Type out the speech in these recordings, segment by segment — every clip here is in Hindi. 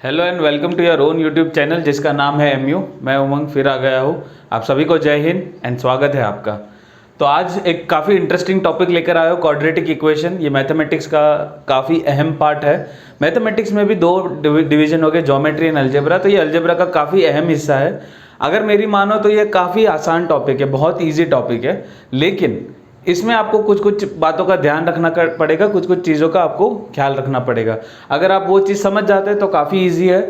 Hello and welcome to your own YouTube channel जिसका नाम है एमयू। मैं उमंग फिर आ गया हूँ। आप सभी को जय हिंद एंड स्वागत है आपका। तो आज एक काफ़ी इंटरेस्टिंग टॉपिक लेकर आया हूँ, क्वाड्रेटिक इक्वेशन। ये मैथमेटिक्स का काफ़ी अहम पार्ट है। मैथमेटिक्स में भी दो डिवीजन हो गए, ज्योमेट्री एंड अलजेब्रा। तो ये अलजेब्रा का काफ़ी अहम हिस्सा है। अगर मेरी मानो तो ये काफ़ी आसान टॉपिक है, बहुत ईजी टॉपिक है, लेकिन इसमें आपको कुछ कुछ बातों का ध्यान रखना पड़ेगा, कुछ कुछ चीज़ों का आपको ख्याल रखना पड़ेगा। अगर आप वो चीज़ समझ जाते हैं तो काफ़ी इजी है।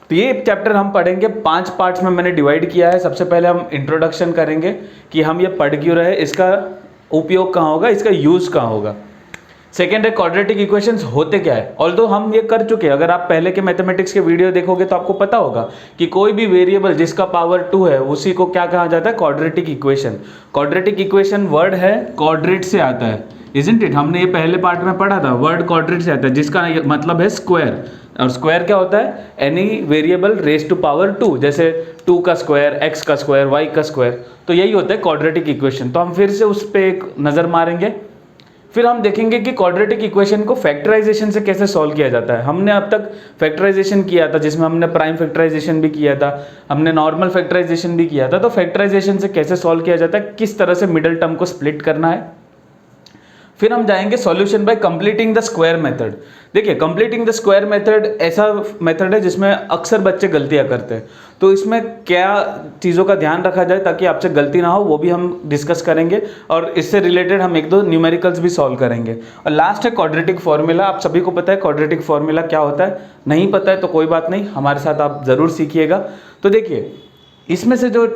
तो ये चैप्टर हम पढ़ेंगे 5 पार्ट्स में मैंने डिवाइड किया है। सबसे पहले हम इंट्रोडक्शन करेंगे कि हम ये पढ़ क्यों रहे, इसका उपयोग कहाँ होगा, इसका यूज़ कहाँ होगा। सेकेंड है क्वाड्रेटिक इक्वेशंस होते क्या है। ऑल्दो हम ये कर चुके हैं, अगर आप पहले के मैथमेटिक्स के वीडियो देखोगे तो आपको पता होगा कि कोई भी वेरिएबल जिसका पावर 2 है उसी को क्या कहा जाता है, quadratic equation. Quadratic equation word है क्वाड्रेट से आता है, इजंट इट। हमने ये पहले पार्ट में पढ़ा था, वर्ड क्वाड्रेट से आता है जिसका मतलब है स्क्वायर। और स्क्वायर क्या होता है, any variable raise to power 2, जैसे 2 का स्क्वायर, x का स्क्वायर, y का स्क्वायर। तो यही होता है क्वाड्रेटिक इक्वेशन। तो हम फिर से उस पर एक नज़र मारेंगे। फिर हम देखेंगे कि क्वाड्रेटिक इक्वेशन को फैक्टराइजेशन से कैसे सॉल्व किया जाता है। हमने अब तक फैक्टराइजेशन किया था जिसमें हमने प्राइम फैक्टराइजेशन भी किया था, हमने नॉर्मल फैक्टराइजेशन भी किया था। तो फैक्टराइजेशन से कैसे सॉल्व किया जाता है, किस तरह से मिडिल टर्म को स्प्लिट करना है। फिर हम जाएंगे solution bye completing the square method. देखिए, कंप्लीटिंग द स्क्वायर मेथड ऐसा मेथड है जिसमें अक्सर बच्चे गलतियां करते हैं। तो इसमें क्या चीज़ों का ध्यान रखा जाए ताकि आपसे गलती ना हो, वो भी हम डिस्कस करेंगे। और इससे रिलेटेड हम एक दो न्यूमेरिकल्स भी सॉल्व करेंगे। और लास्ट है क्वाड्रेटिक फॉर्मूला। आप सभी को पता है क्वाड्रेटिक फॉर्मूला क्या होता है, नहीं पता है तो कोई बात नहीं, हमारे साथ आप ज़रूर सीखिएगा। तो देखिए, इसमें से जो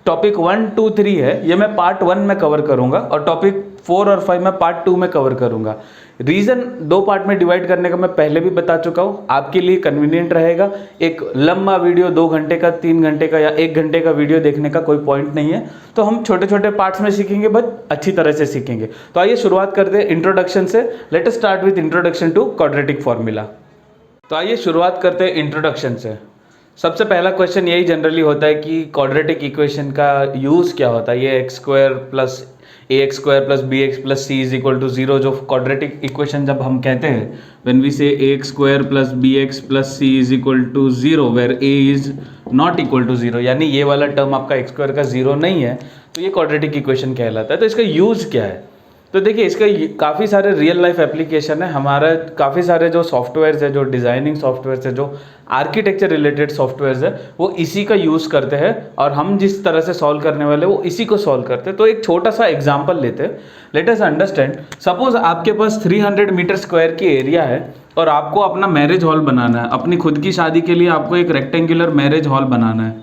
टॉपिक 1, 2, 3 है ये मैं पार्ट 1 में कवर करूंगा और टॉपिक 4 और 5 में पार्ट 2 में कवर करूंगा। रीज़न 2 पार्ट में डिवाइड करने का मैं पहले भी बता चुका हूँ, आपके लिए कन्वीनियंट रहेगा। एक लंबा वीडियो 2 घंटे का, 3 घंटे का या 1 घंटे का वीडियो देखने का कोई पॉइंट नहीं है। तो हम छोटे छोटे पार्ट्स में सीखेंगे, बट अच्छी तरह से सीखेंगे। तो आइए शुरुआत करते हैं इंट्रोडक्शन से। Let us start with introduction to quadratic formula. तो आइए शुरुआत करते हैं इंट्रोडक्शन से। सबसे पहला क्वेश्चन यही जनरली होता है कि क्वाड्रेटिक इक्वेशन का यूज़ क्या होता है। ये x square plus a x square plus b x plus c is equal to 0, जो क्वाड्रेटिक इक्वेशन जब हम कहते हैं, when we say a x square plus b x plus c is equal to 0 where a is not equal to 0, यानी ये वाला टर्म आपका एक्स स्क्वायर का 0 नहीं है, तो ये क्वाड्रेटिक इक्वेशन कहलाता है। तो इसका यूज़ क्या है, तो देखिए इसका काफ़ी सारे रियल लाइफ एप्लीकेशन है। हमारा काफ़ी सारे जो सॉफ्टवेयर्स है, जो डिज़ाइनिंग सॉफ्टवेयर्स है, जो आर्किटेक्चर रिलेटेड सॉफ्टवेयर्स है, वो इसी का यूज़ करते हैं। और हम जिस तरह से सॉल्व करने वाले वो इसी को सॉल्व करते हैं। तो एक छोटा सा एग्जांपल लेते हैं, लेट अस अंडरस्टैंड। सपोज आपके पास 300 मीटर स्क्वायर की एरिया है और आपको अपना मैरिज हॉल बनाना है। अपनी खुद की शादी के लिए आपको एक रेक्टेंगुलर मैरिज हॉल बनाना है।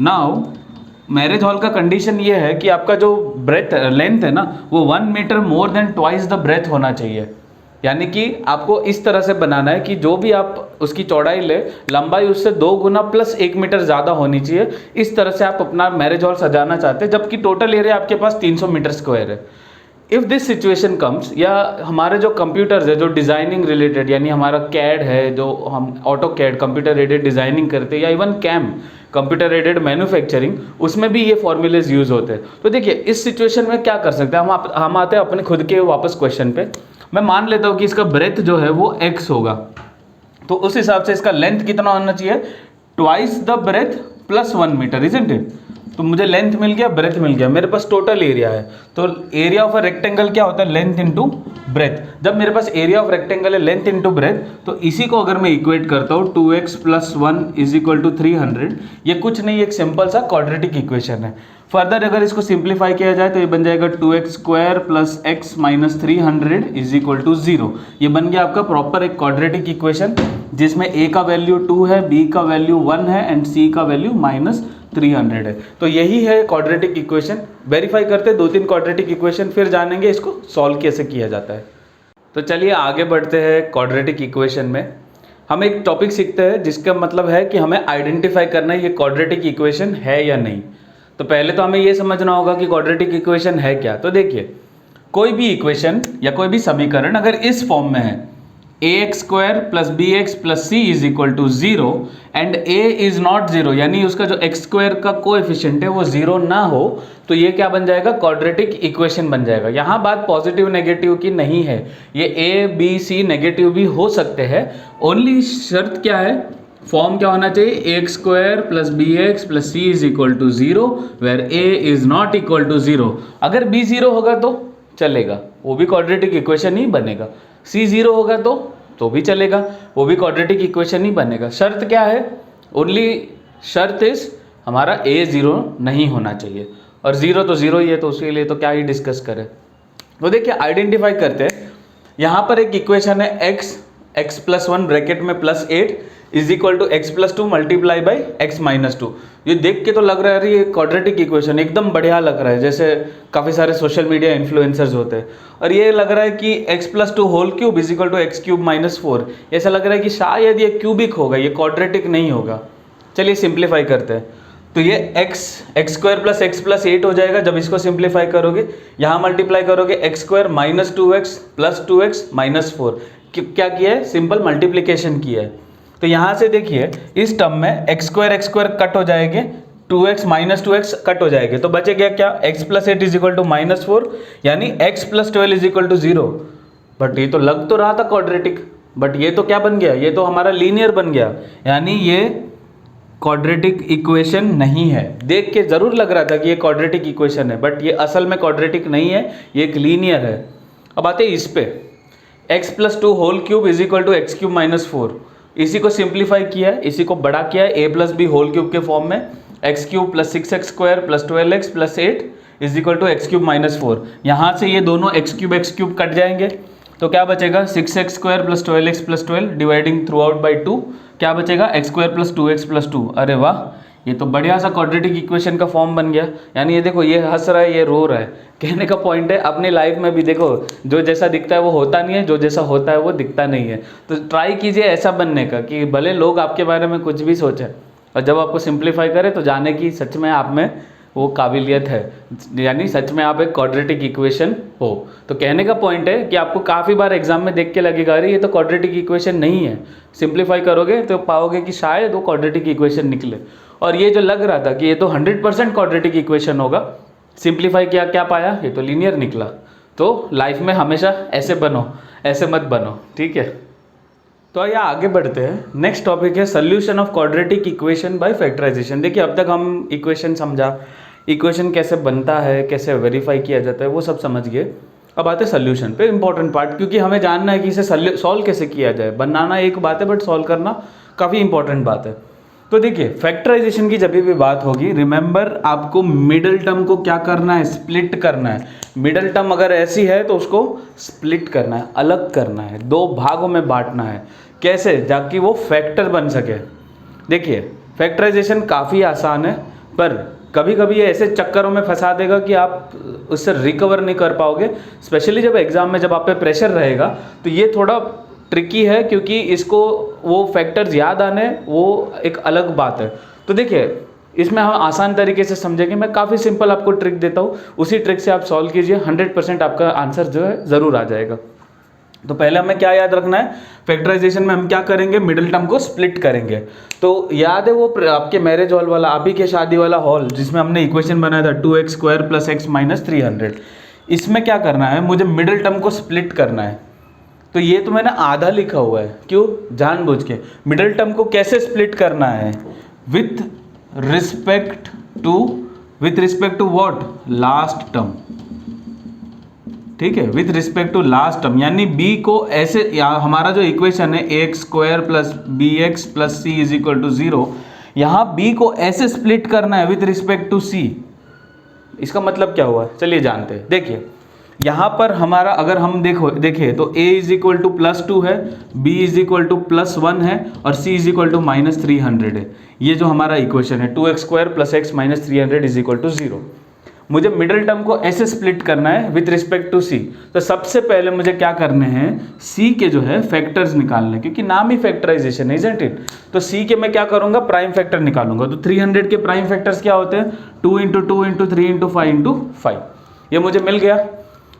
नाउ मैरिज हॉल का कंडीशन ये है कि आपका जो ब्रेथ लेंथ है ना, वो 1 metre more than twice the breadth होना चाहिए। यानी कि आपको इस तरह से बनाना है कि जो भी आप उसकी चौड़ाई ले, लंबाई उससे 2 गुना प्लस 1 मीटर ज़्यादा होनी चाहिए। इस तरह से आप अपना मैरिज हॉल सजाना चाहते हैं, जबकि टोटल एरिया आपके पास 300 मीटर स्क्वायर है। इफ़ दिस सिचुएशन कम्स, या हमारे जो कंप्यूटर्स है, जो डिज़ाइनिंग रिलेटेड, यानी हमारा कैड है, जो हम AutoCAD computer aided designing करते हैं, या even CAM computer aided manufacturing, उसमें भी ये फॉर्मूलेज यूज़ होते हैं। तो देखिए इस सिचुएशन में क्या कर सकते हैं हम आते हैं अपने खुद के वापस क्वेश्चन पे। मैं मान लेता हूँ कि इसका ब्रेथ जो है वो x होगा, तो उस हिसाब से इसका लेंथ कितना होना चाहिए, twice the breadth plus 1 metre, isn't it. तो मुझे लेंथ मिल गया, ब्रेथ मिल गया, मेरे पास टोटल एरिया है। तो एरिया ऑफ अ रेक्टेंगल क्या होता है, लेंथ इनटू ब्रेथ। जब मेरे पास एरिया ऑफ रेक्टेंगल है लेंथ इनटू ब्रेथ, तो इसी को अगर मैं इक्वेट करता हूँ 2x plus 1 is equal to 300, ये कुछ नहीं, एक सिंपल सा क्वाड्रेटिक इक्वेशन है। फर्दर अगर इसको सिंप्लीफाई किया जाए तो ये बन जाएगा 2x square plus x minus 300 is equal to 0। ये बन गया आपका प्रॉपर एक क्वाड्रेटिक इक्वेशन, जिसमें a का वैल्यू 2 है, b का वैल्यू 1 है एंड c का वैल्यू माइनस 300 है। तो यही है क्वाड्रेटिक इक्वेशन। वेरीफाई करते हैं 2-3 क्वाड्रेटिक इक्वेशन, फिर जानेंगे इसको सॉल्व कैसे किया जाता है। तो चलिए आगे बढ़ते हैं क्वाड्रेटिक इक्वेशन में। हम एक टॉपिक सीखते हैं जिसका मतलब है कि हमें आइडेंटिफाई करना है ये क्वाड्रेटिक इक्वेशन है या नहीं। तो पहले तो हमें ये समझना होगा कि क्वाड्रेटिक इक्वेशन है क्या। तो देखिए, कोई भी इक्वेशन या कोई भी समीकरण अगर इस फॉर्म में है, ax square plus bx plus c is equal to 0 and a is not 0, यानी उसका जो x स्क्वायर का कोएफिशिएंट है वो 0 ना हो, तो ये क्या बन जाएगा, क्वाड्रेटिक इक्वेशन बन जाएगा। यहाँ बात पॉजिटिव नेगेटिव की नहीं है, ये a b c नेगेटिव भी हो सकते हैं, ओनली शर्त क्या है, फॉर्म क्या होना चाहिए, x square plus b x plus c is equal to 0 where a is not equal to 0। अगर b 0 होगा तो चलेगा, वो भी क्वाड्रेटिक इक्वेशन ही बनेगा, c 0 होगा तो भी चलेगा, वो भी क्वाड्रेटिक इक्वेशन ही बनेगा। शर्त क्या है, ओनली शर्त इज हमारा a 0 नहीं होना चाहिए, और 0 तो 0 ही है, तो उसके लिए तो क्या ही डिस्कस करें। तो देखिए आइडेंटिफाई करते हैं, यहाँ पर एक इक्वेशन है x प्लस 1 ब्रैकेट में plus 8 is equal to x plus 2 multiply by x minus 2। ये देख के तो लग रहा है ये क्वाड्रेटिक इक्वेशन एकदम बढ़िया लग रहा है, जैसे काफ़ी सारे सोशल मीडिया इन्फ्लुएंसर्स होते हैं, और ये लग रहा है कि x plus 2 whole cube is equal to x cube minus 4। ऐसा लग रहा है कि शायद ये क्यूबिक होगा, ये क्वाड्रेटिक नहीं होगा। चलिए सिंप्लीफाई करते हैं, तो ये x square plus x plus 8 हो जाएगा जब इसको सिंप्लीफाई करोगे, यहाँ मल्टीप्लाई करोगे x square minus 2x plus 2x minus 4। क्या किया है, सिंपल मल्टीप्लीकेशन किया है। तो यहाँ से देखिए इस टर्म में एक्स स्क्वायर कट हो जाएंगे, 2x माइनस 2x कट हो जाएंगे, तो बचेगा क्या, x plus 8 is equal to minus 4, यानी x plus 12 is equal to 0। But ये तो लग तो रहा था क्वाड्रेटिक, बट ये तो क्या बन गया, ये तो हमारा लीनियर बन गया, यानी ये क्वाड्रेटिक इक्वेशन नहीं है। देख के जरूर लग रहा था कि ये क्वाड्रेटिक इक्वेशन है, बट ये असल में क्वाड्रेटिक नहीं है, ये एक लीनियर है। अब आते हैं इस पे, x plus 2 whole cube is equal to x cube minus 4, इसी को सिंप्लीफाई किया है, इसी को बड़ा किया है a plus b whole cube के फॉर्म में, x cube plus 6x square plus 12x plus 8 is equal to x cube minus 4। यहाँ से ये दोनों एक्स क्यूब कट जाएंगे, तो क्या बचेगा, 6x square plus 12x plus 12 dividing through out by 2, क्या बचेगा, x square plus 2x plus 2। अरे वाह, ये तो बढ़िया सा क्वाड्रेटिक इक्वेशन का फॉर्म बन गया। यानी ये देखो, ये हंस रहा है, ये रो रहा है। कहने का पॉइंट है, अपनी लाइफ में भी देखो, जो जैसा दिखता है वो होता नहीं है, जो जैसा होता है वो दिखता नहीं है। तो ट्राई कीजिए ऐसा बनने का कि भले लोग आपके बारे में कुछ भी सोचें, और जब आपको सिंप्लीफाई करें तो जाने की सच में आप में वो काबिलियत है, यानी सच में आप एक क्वाड्रेटिक इक्वेशन हो। तो कहने का पॉइंट है कि आपको काफ़ी बार एग्जाम में देख के लगेगा अरे ये तो क्वाड्रेटिक इक्वेशन नहीं है, सिंप्लीफाई करोगे तो पाओगे कि शायद वो क्वाड्रेटिक इक्वेशन निकले। और ये जो लग रहा था कि ये तो 100% क्वाड्रेटिक इक्वेशन होगा, सिंप्लीफाई किया, क्या पाया, ये तो लीनियर निकला। तो लाइफ में हमेशा ऐसे बनो, ऐसे मत बनो, ठीक है। तो यहाँ आगे बढ़ते हैं, नेक्स्ट टॉपिक है solution of quadratic equation by factorisation. देखिए अब तक हम इक्वेशन समझा, इक्वेशन कैसे बनता है, कैसे वेरीफाई किया जाता है, वो सब समझ गए। अब आते हैं सोल्यूशन पे, इंपॉर्टेंट पार्ट, क्योंकि हमें जानना है कि इसे सॉल्व कैसे किया जाए। बनाना एक बात है, बट सॉल्व करना काफ़ी इंपॉर्टेंट बात है। तो देखिए फैक्टराइजेशन की जब भी बात होगी, रिमेंबर आपको मिडल टर्म को क्या करना है, स्प्लिट करना है। मिडल टर्म अगर ऐसी है तो उसको स्प्लिट करना है, अलग करना है, दो भागों में बांटना है। कैसे, ताकि वो फैक्टर बन सके। देखिए फैक्टराइजेशन काफ़ी आसान है, पर कभी कभी ये ऐसे चक्करों में फंसा देगा कि आप उससे रिकवर नहीं कर पाओगे। स्पेशली जब एग्जाम में जब आप पे प्रेशर रहेगा तो ये थोड़ा ट्रिकी है, क्योंकि इसको वो फैक्टर्स याद आने वो एक अलग बात है। तो देखिए इसमें हम आसान तरीके से समझेंगे। मैं काफ़ी सिंपल आपको ट्रिक देता हूँ, उसी ट्रिक से आप सॉल्व कीजिए, 100% आपका आंसर जो है ज़रूर आ जाएगा। तो पहले हमें क्या याद रखना है, फैक्टराइजेशन में हम क्या करेंगे, मिडिल टर्म को स्प्लिट करेंगे। तो याद है वो आपके मैरिज हॉल वाला, आप ही के शादी वाला हॉल जिसमें हमने इक्वेशन बनाया था 2x square plus x minus 300। इसमें क्या करना है, मुझे मिडिल टर्म को स्प्लिट करना है। तो ये तो मैंने आधा लिखा हुआ है, क्यों, जानबूझ के। मिडिल टर्म को कैसे स्प्लिट करना है, with respect to what, last term, ठीक है, with respect to last term. यानी b को ऐसे, हमारा जो इक्वेशन है x square plus b x plus c is equal to 0, यहाँ b को ऐसे स्प्लिट करना है विथ रिस्पेक्ट टू c। इसका मतलब क्या हुआ, चलिए जानते हैं। देखिए यहाँ पर हमारा अगर हम देखें तो a is equal to plus 2 है, b is equal to plus 1 है और c is equal to minus 300 है। ये जो हमारा इक्वेशन है 2x square plus x minus 300 is equal to 0। मुझे मिडिल टर्म को ऐसे स्प्लिट करना है विथ रिस्पेक्ट टू c। तो सबसे पहले मुझे क्या करने हैं, c के जो है फैक्टर्स निकालने, क्योंकि नाम ही फैक्टराइजेशन है, इजंट इट। तो c के मैं क्या करूंगा, प्राइम फैक्टर निकालूंगा। तो 300 के प्राइम फैक्टर्स क्या होते हैं, 2 × 2 × 3 × 5 × 5। ये मुझे मिल गया।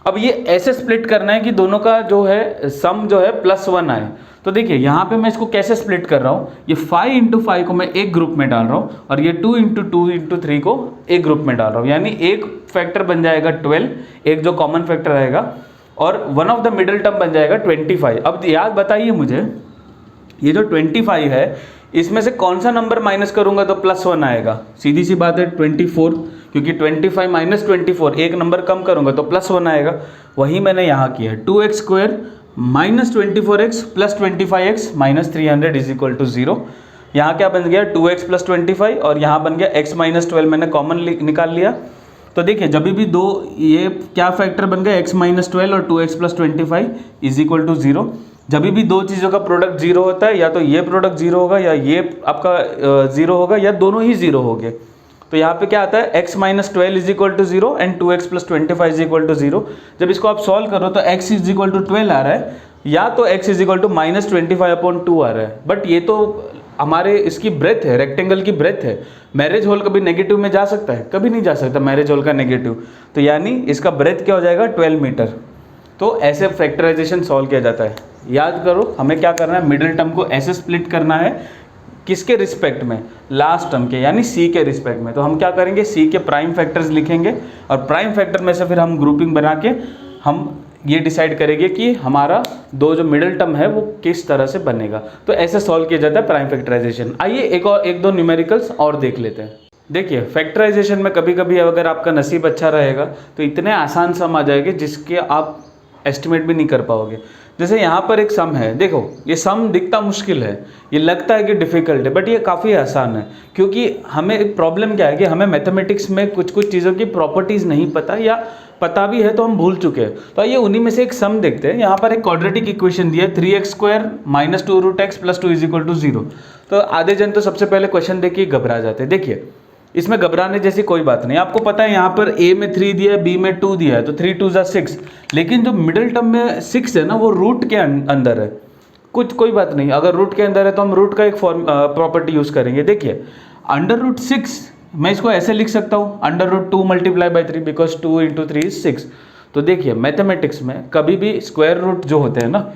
अब ये ऐसे स्प्लिट करना है कि दोनों का जो है सम जो है +1 आए। तो देखिए यहाँ पे मैं इसको कैसे स्प्लिट कर रहा हूँ, ये 5 × 5 को मैं एक ग्रुप में डाल रहा हूँ और ये 2 × 2 × 3 को एक ग्रुप में डाल रहा हूँ, यानी एक फैक्टर बन जाएगा 12, एक जो कॉमन फैक्टर रहेगा, और one of the middle term बन जाएगा 25। अब याद बताइए मुझे, ये जो 25 है इसमें से कौन सा नंबर माइनस करूंगा तो +1 आएगा? सीधी सी बात है 24, क्योंकि 25 - 24 एक नंबर कम करूंगा तो +1 आएगा। वही मैंने यहाँ किया है, 2x² - 24x + 25x - 300 = 0। यहाँ क्या बन गया, 2x + 25, और यहाँ बन गया x - 12, मैंने कॉमन निकाल लिया। तो देखिए जब भी दो, ये क्या फैक्टर बन गया, x - 12 और 2x + 25 = 0। जब भी दो चीज़ों का प्रोडक्ट 0 होता है, या तो ये प्रोडक्ट 0 होगा या ये आपका 0 होगा, या दोनों ही 0 होंगे। तो यहाँ पे क्या आता है, x - 12 = 0 एंड 2x + 25 = 0। जब इसको आप सॉल्व करो तो x = 12 आ रहा है, या तो x = -25/2 आ रहा है। बट ये तो हमारे इसकी ब्रेथ है, रेक्टेंगल की ब्रेथ है। मैरिज होल कभी नेगेटिव में जा सकता है? कभी नहीं जा सकता मैरिज होल का नेगेटिव। तो यानी इसका ब्रेथ क्या हो जाएगा, 12 मीटर। तो ऐसे फैक्टराइजेशन सॉल्व किया जाता है। याद करो हमें क्या करना है, मिडिल टर्म को ऐसे स्प्लिट करना है, किसके रिस्पेक्ट में, लास्ट टर्म के, यानी c के रिस्पेक्ट में। तो हम क्या करेंगे, c के प्राइम फैक्टर्स लिखेंगे और प्राइम फैक्टर में से फिर हम ग्रुपिंग बना के हम ये डिसाइड करेंगे कि हमारा दो जो मिडिल टर्म है वो किस तरह से बनेगा। तो ऐसे सॉल्व किया जाता है प्राइम फैक्टराइजेशन। आइए एक दो न्यूमेरिकल्स और देख लेते हैं। देखिए फैक्टराइजेशन में कभी कभी अगर आपका नसीब अच्छा रहेगा तो इतने आसान सम आ जाएंगे जिसके आप एस्टिमेट भी नहीं कर पाओगे। जैसे यहाँ पर एक सम है, देखो ये सम दिखता मुश्किल है, ये लगता है कि डिफ़िकल्ट है, बट ये काफ़ी आसान है। क्योंकि हमें एक प्रॉब्लम क्या है कि हमें मैथमेटिक्स में कुछ कुछ चीज़ों की प्रॉपर्टीज़ नहीं पता, या पता भी है तो हम भूल चुके हैं। तो आइए उन्हीं में से एक सम देखते हैं। यहाँ पर एक क्वाड्रेटिक इक्वेशन दिया है, 3x² - 2√x + 2 = 0। तो आधे जन तो सबसे पहले क्वेश्चन देख के घबरा जाते हैं। देखिए इसमें घबराने जैसी कोई बात नहीं, आपको पता है यहाँ पर a में 3 दिया है, b में 2 दिया है, तो 3 × 2 = 6। लेकिन जो मिडिल टर्म में 6 है ना, वो रूट के अंदर है। कोई बात नहीं, अगर रूट के अंदर है तो हम रूट का एक प्रॉपर्टी यूज़ करेंगे। देखिए √6 मैं इसको ऐसे लिख सकता हूँ, √2 × 3, बिकॉज 2 × 3 = 6। तो देखिए मैथमेटिक्स में कभी भी स्क्वायर रूट जो होते हैं ना,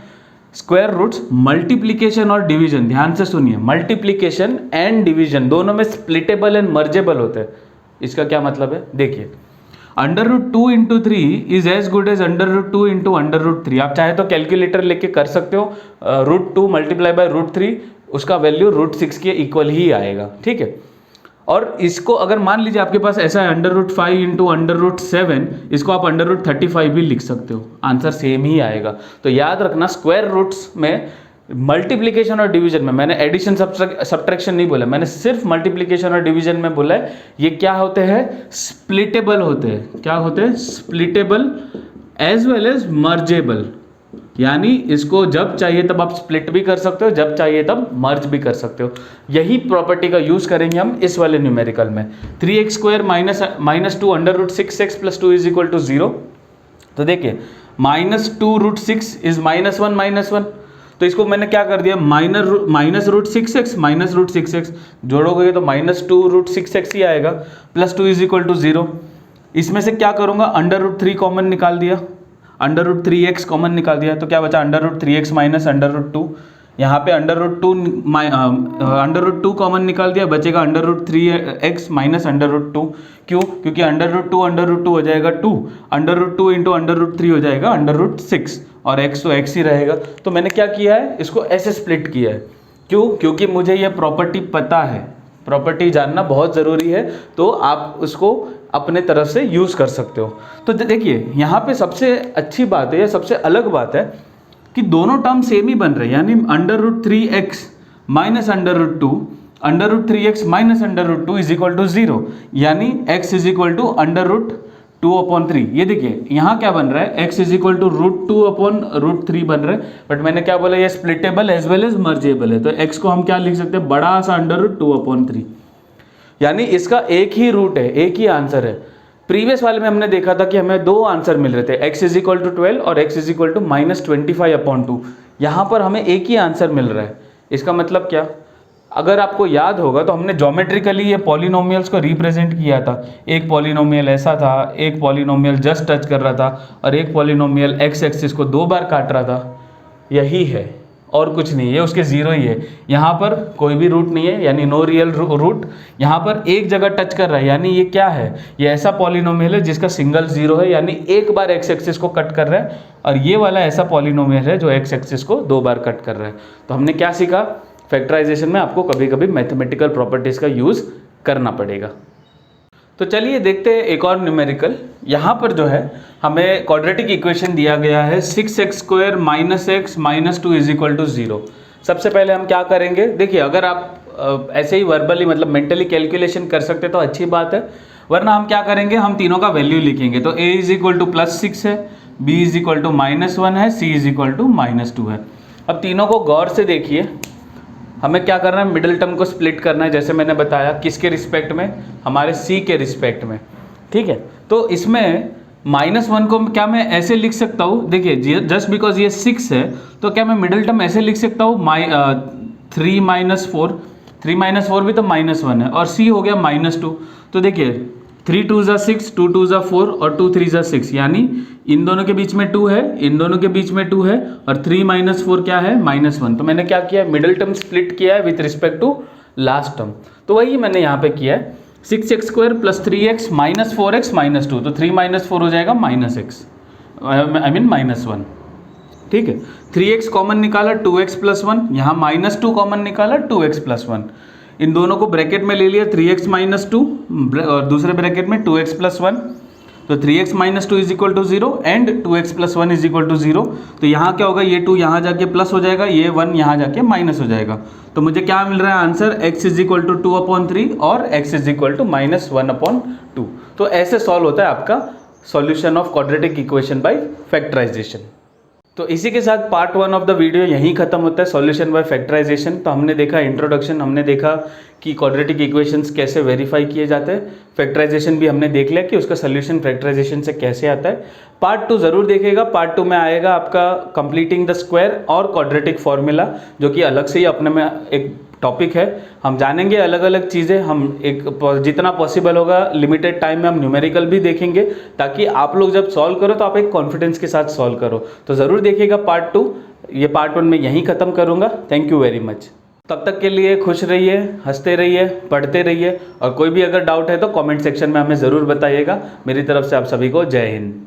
स्क्वायर रूट्स मल्टीप्लिकेशन और डिवीजन, ध्यान से सुनिए, मल्टीप्लिकेशन एंड डिवीजन दोनों में स्प्लिटेबल एंड मर्जेबल होते हैं। इसका क्या मतलब है, देखिए √2 × 3 इज एज गुड एज √2 × √3। आप चाहे तो कैलकुलेटर लेके कर सकते हो, √2 × √3 उसका वैल्यू √6 के इक्वल ही आएगा, ठीक है। और इसको अगर मान लीजिए आपके पास ऐसा है √5 × √7, इसको आप √35 भी लिख सकते हो, आंसर सेम ही आएगा। तो याद रखना स्क्वायर रूट्स में मल्टीप्लिकेशन और डिवीजन में, मैंने एडिशन सब्ट्रैक्शन नहीं बोला, मैंने सिर्फ मल्टीप्लिकेशन और डिवीजन में बोला है, ये क्या होते हैं, स्प्लिटेबल होते हैं। क्या होते हैं, स्प्लिटेबल एज वेल एज मर्जेबल। यानी इसको जब चाहिए तब आप स्प्लिट भी कर सकते हो, जब चाहिए तब मर्ज भी कर सकते हो। यही प्रॉपर्टी का यूज करेंगे हम इस वाले न्यूमेरिकल में। 3x² - 2 √6x + 2 = 0। तो देखिए -2√6 इज -1 - 1, तो इसको मैंने क्या कर दिया, -√6x - √6x जोड़ोगे तो -2√6x ही आएगा, + 2 = 0। इसमें से क्या करूंगा, √3 कॉमन निकाल दिया, √3x कॉमन निकाल दिया, तो क्या बचा, √3x - √2। यहाँ पे √2 कॉमन निकाल दिया, बचेगा √3x - √2। क्यों, क्योंकि √2 हो जाएगा 2, √2 × √3 हो जाएगा √6, और x तो x ही रहेगा। तो मैंने क्या किया है, इसको ऐसे स्प्लिट किया है। क्यों, क्योंकि मुझे ये प्रॉपर्टी पता है, प्रॉपर्टी जानना बहुत ज़रूरी है, तो आप उसको अपने तरफ से यूज़ कर सकते हो। तो देखिए यहाँ पे सबसे अच्छी बात है, या सबसे अलग बात है कि दोनों टर्म सेम ही बन रहे हैं, यानी √3x - √2, √3x - √2 = 0, यानी x √2/3। ये देखिए यहाँ क्या बन रहा है, x √2/√3 बन रहा है, बट मैंने क्या बोला, ये स्प्लिटेबल एज वेल एज मर्जेबल है। तो x को हम क्या लिख सकते हैं, बड़ा सा √2/3, यानी इसका एक ही रूट है, एक ही आंसर है। प्रीवियस वाले में हमने देखा था कि हमें दो आंसर मिल रहे थे, x = 12 और x = -25/2। यहाँ पर हमें एक ही आंसर मिल रहा है। इसका मतलब क्या, अगर आपको याद होगा तो हमने ज्योमेट्रिकली ये पॉलिनोमियल्स को रिप्रेजेंट किया था। एक पॉलिनोमियल ऐसा था, एक पॉलिनोमियल जस्ट टच कर रहा था और एक पॉलिनोमियल एक्स एक्सिस को 2 बार काट रहा था। यही है और कुछ नहीं, ये उसके ज़ीरो ही है। यहाँ पर कोई भी रूट नहीं है, यानी नो रियल रूट। यहाँ पर एक जगह टच कर रहा है, यानी ये क्या है, ये ऐसा पॉलिनोमियल है जिसका सिंगल जीरो है, यानी एक बार एक्स एक्सिस को कट कर रहा है। और ये वाला ऐसा पॉलिनोमियल है जो एक्स एक्सिस को 2 बार कट कर रहा है। तो हमने क्या सीखा, फैक्टराइजेशन में आपको कभी कभी मैथमेटिकल प्रॉपर्टीज़ का यूज़ करना पड़ेगा। तो चलिए देखते हैं एक और न्यूमेरिकल। यहाँ पर जो है हमें क्वाड्रेटिक इक्वेशन दिया गया है 6x² - x - 2 = 0। सबसे पहले हम क्या करेंगे, देखिए अगर आप ऐसे ही वर्बली मतलब मेंटली कैलकुलेशन कर सकते तो अच्छी बात है, वरना हम क्या करेंगे, हम तीनों का वैल्यू लिखेंगे। तो a = +6 है, b = -1 है, c = -2 है। अब तीनों को गौर से देखिए, हमें क्या करना है, मिडिल टर्म को स्प्लिट करना है, जैसे मैंने बताया किसके रिस्पेक्ट में, हमारे c के रिस्पेक्ट में। ठीक है, तो इसमें -1 को क्या मैं ऐसे लिख सकता हूँ, देखिए जस्ट बिकॉज ये 6 है तो क्या मैं मिडिल टर्म ऐसे लिख सकता हूँ 3 - 4, 3 - 4 भी तो -1 है, और c हो गया -2। तो देखिए 3 2 = 6, 2 2 = 4 और 2 3 = 6, यानी इन दोनों के बीच में 2 है, इन दोनों के बीच में 2 है, और 3 - 4 क्या है, -1। तो मैंने क्या किया, मिडिल टर्म स्प्लिट किया है with respect to last term. तो वही मैंने यहाँ पे किया है, 6x² + 3x - 4x - 2, तो 3 - 4 हो जाएगा -x, आई मीन -1। ठीक है, 3x कॉमन निकाला, 2x + 1, यहाँ -2 कॉमन निकाला, 2x + 1। इन दोनों को ब्रैकेट में ले लिया, 3x - 2 और दूसरे ब्रैकेट में 2x + 1। तो 3x - 2 = 0 एंड 2x + 1 = 0। तो यहाँ क्या होगा, ये 2 यहाँ जाके प्लस हो जाएगा, ये 1 यहाँ जाके माइनस हो जाएगा। तो मुझे क्या मिल रहा है आंसर, x = 2/3 और x = -1/2। तो ऐसे सॉल्व होता है आपका solution of quadratic equation by factorisation. तो इसी के साथ पार्ट 1 ऑफ द वीडियो यहीं खत्म होता है, सॉल्यूशन बाय फैक्टराइजेशन। तो हमने देखा इंट्रोडक्शन, हमने देखा कि क्वाड्रेटिक इक्वेशंस कैसे वेरीफाई किए जाते हैं, फैक्टराइजेशन भी हमने देख लिया कि उसका सॉल्यूशन फैक्टराइजेशन से कैसे आता है। पार्ट 2 ज़रूर देखिएगा, पार्ट 2 में आएगा आपका कंप्लीटिंग द स्क्वायर और क्वाड्रेटिक फॉर्मूला, जो कि अलग से ही अपने में एक टॉपिक है। हम जानेंगे अलग अलग चीज़ें, हम एक जितना पॉसिबल होगा लिमिटेड टाइम में हम न्यूमेरिकल भी देखेंगे, ताकि आप लोग जब सॉल्व करो तो आप एक कॉन्फिडेंस के साथ सॉल्व करो। तो ज़रूर देखिएगा पार्ट 2। ये पार्ट 1 में यहीं ख़त्म करूँगा। Thank you very much. तब तक के लिए खुश रहिए, हंसते रहिए, पढ़ते रहिए, और कोई भी अगर डाउट है तो कमेंट सेक्शन में हमें ज़रूर बताइएगा। मेरी तरफ से आप सभी को जय हिंद।